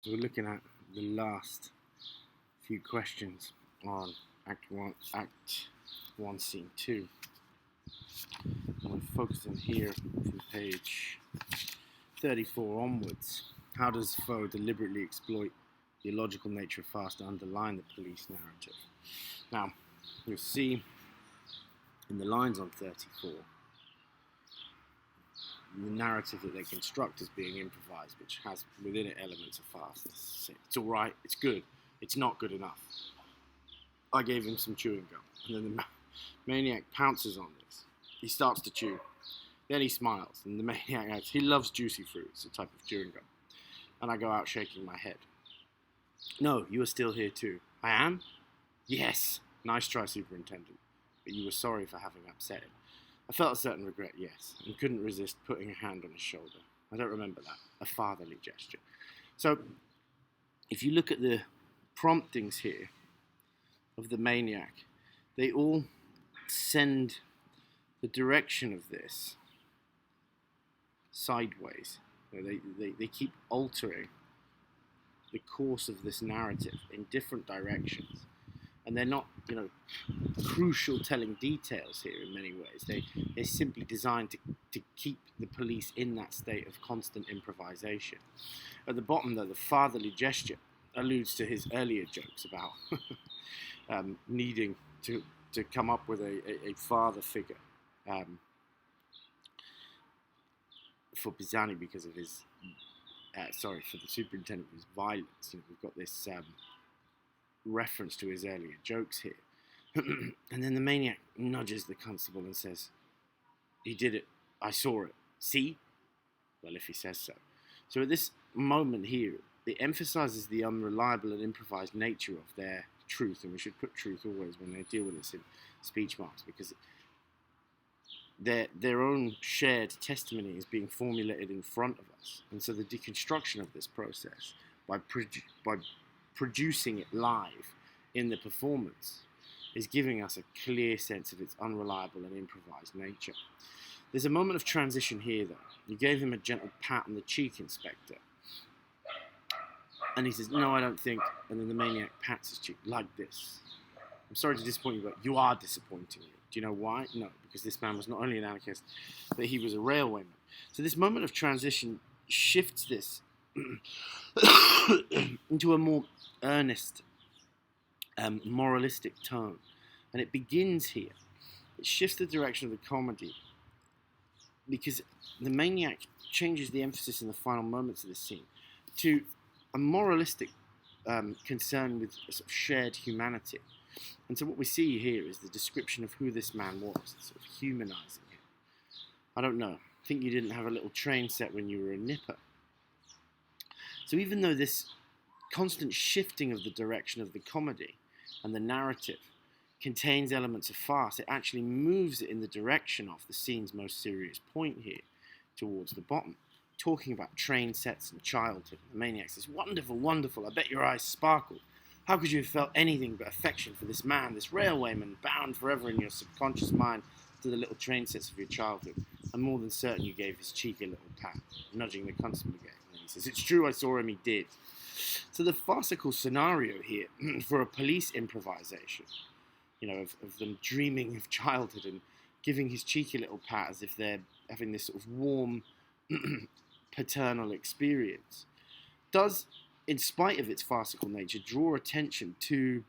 So we're looking at the last few questions on Act 1, Scene 2. And we're focusing here from page 34 onwards. How does Foe deliberately exploit the illogical nature of fast to underline the police narrative? Now, you'll see in the lines on 34 the narrative that they construct as being improvised, which has within it elements of fastness. It's all right, it's good, it's not good enough. I gave him some chewing gum, and then the maniac pounces on this. He starts to chew, then he smiles, and the maniac adds, he loves juicy fruits, a type of chewing gum. And I go out shaking my head. No, you are still here too. I am? Yes. Nice try, Superintendent. But you were sorry for having upset him. I felt a certain regret, yes, and couldn't resist putting a hand on his shoulder. I don't remember that. A fatherly gesture. So, if you look at the promptings here of the maniac, they all send the direction of this sideways. They keep altering the course of this narrative in different directions. And they're not, crucial telling details here in many ways. They're simply designed to keep the police in that state of constant improvisation. At the bottom, though, the fatherly gesture alludes to his earlier jokes about needing to come up with a father figure for Pisani because of his, for the superintendent, his violence. We've got this reference to his earlier jokes here. And then the maniac nudges the constable and says, he did it, I saw it, see? Well, if he says so. So at this moment here, it emphasizes the unreliable and improvised nature of their truth, and we should put truth always when they deal with this in speech marks, because their own shared testimony is being formulated in front of us. And so the deconstruction of this process by producing it live in the performance is giving us a clear sense of its unreliable and improvised nature. There's a moment of transition here, though. You gave him a gentle pat on the cheek, Inspector. And he says, no, I don't think. And then the maniac pats his cheek like this. I'm sorry to disappoint you, but you are disappointing me. Do you know why? No, because this man was not only an anarchist, but he was a railwayman. So this moment of transition shifts this into a more earnest, moralistic tone. And it begins here. It shifts the direction of the comedy because the maniac changes the emphasis in the final moments of the scene to a moralistic concern with a sort of shared humanity. And so what we see here is the description of who this man was, sort of humanizing him. I don't know. I think you didn't have a little train set when you were a nipper. So even though this constant shifting of the direction of the comedy and the narrative contains elements of farce, it actually moves it in the direction of the scene's most serious point here, towards the bottom, talking about train sets and childhood. The maniac says, wonderful, wonderful, I bet your eyes sparkled. How could you have felt anything but affection for this man, this railwayman, bound forever in your subconscious mind to the little train sets of your childhood? I'm more than certain you gave his cheek a little pat, nudging the constable again. And he says, it's true, I saw him, he did. So the farcical scenario here for a police improvisation, of them dreaming of childhood and giving his cheeky little pat as if they're having this sort of warm paternal experience, does, in spite of its farcical nature, draw attention to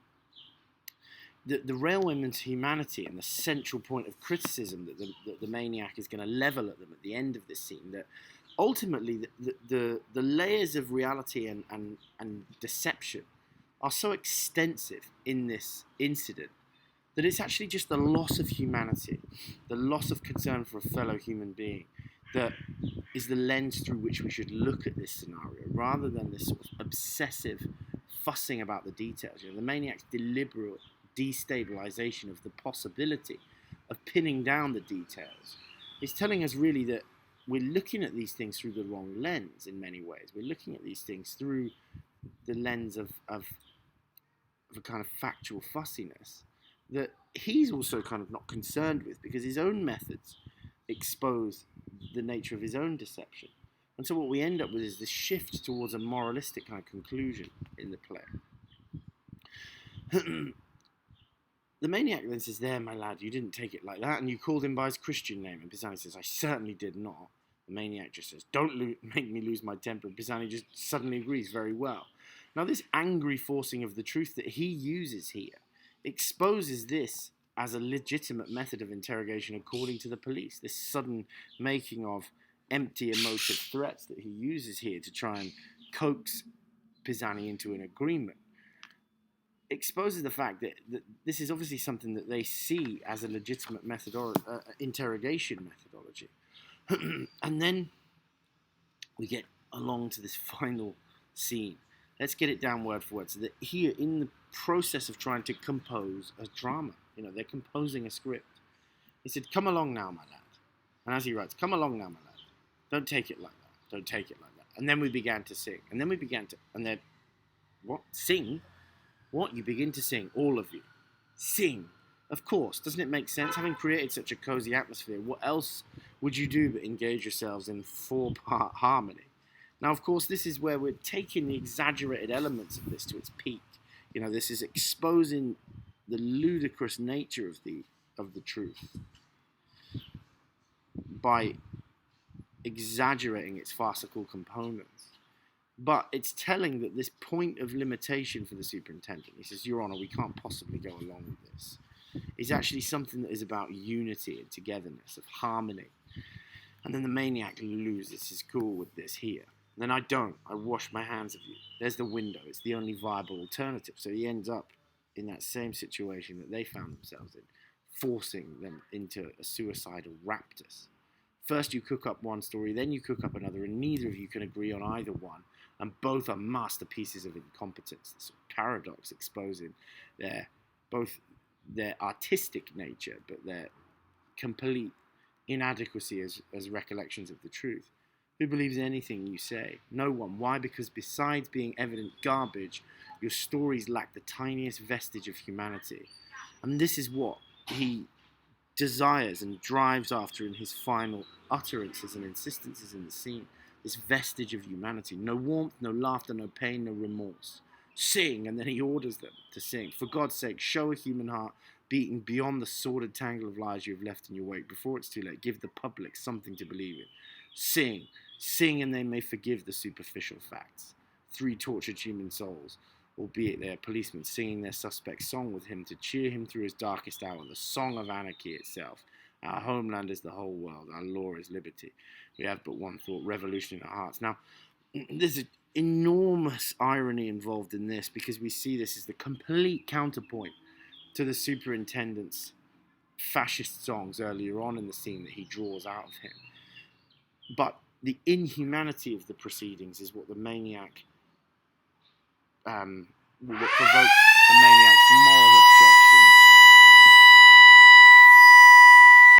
the railwayman's humanity and the central point of criticism that the maniac is going to level at them at the end of this scene, that ultimately the layers of reality and deception are so extensive in this incident that it's actually just the loss of humanity, the loss of concern for a fellow human being, that is the lens through which we should look at this scenario, rather than this sort of obsessive fussing about the details. The maniac's deliberate destabilization of the possibility of pinning down the details is telling us really that we're looking at these things through the wrong lens in many ways. We're looking at these things through the lens of a kind of factual fussiness that he's also kind of not concerned with, because his own methods expose the nature of his own deception. And so what we end up with is this shift towards a moralistic kind of conclusion in the play. The maniac then says, "There, my lad, you didn't take it like that, and you called him by his Christian name." And Pisani says, "I certainly did not." The maniac just says, "Don't make me lose my temper." And Pisani just suddenly agrees, "Very well." Now, this angry forcing of the truth that he uses here exposes this as a legitimate method of interrogation according to the police. This sudden making of empty emotive threats that he uses here to try and coax Pisani into an agreement exposes the fact that this is obviously something that they see as a legitimate interrogation methodology. And then we get along to this final scene. Let's get it down word for word. So that here, in the process of trying to compose a drama, they're composing a script. He said, "Come along now, my lad." And as he writes, "Come along now, my lad. Don't take it like that. Don't take it like that." And then we began to sing. And then what? Sing? What? You begin to sing, all of you. Sing. Of course. Doesn't it make sense? Having created such a cozy atmosphere, what else would you do but engage yourselves in 4-part harmony? Now, of course, this is where we're taking the exaggerated elements of this to its peak. This is exposing the ludicrous nature of the truth by exaggerating its farcical components. But it's telling that this point of limitation for the superintendent, he says, "Your Honor, we can't possibly go along with this," is actually something that is about unity and togetherness, of harmony. And then the maniac loses his cool with this here. And then I wash my hands of you. There's the window. It's the only viable alternative. So he ends up in that same situation that they found themselves in, forcing them into a suicidal raptus. First you cook up one story, then you cook up another, and neither of you can agree on either one. And both are masterpieces of incompetence. This paradox exposing both their artistic nature, but their complete inadequacy as recollections of the truth. Who believes anything you say? No one. Why? Because besides being evident garbage, your stories lack the tiniest vestige of humanity. And this is what he desires and drives after in his final utterances and insistences in the scene. This vestige of humanity. No warmth, no laughter, no pain, no remorse. Sing, and then he orders them to sing. For God's sake, show a human heart beating beyond the sordid tangle of lies you have left in your wake. Before it's too late, give the public something to believe in. Sing, sing, and they may forgive the superficial facts. 3 tortured human souls, albeit they are policemen, singing their suspect's song with him to cheer him through his darkest hour, the song of anarchy itself. Our homeland is the whole world. Our law is liberty. We have but one thought, revolution in our hearts. Now, there's an enormous irony involved in this because we see this as the complete counterpoint to the superintendent's fascist songs earlier on in the scene that he draws out of him. But the inhumanity of the proceedings is what the maniac, what provokes the maniac's moral objection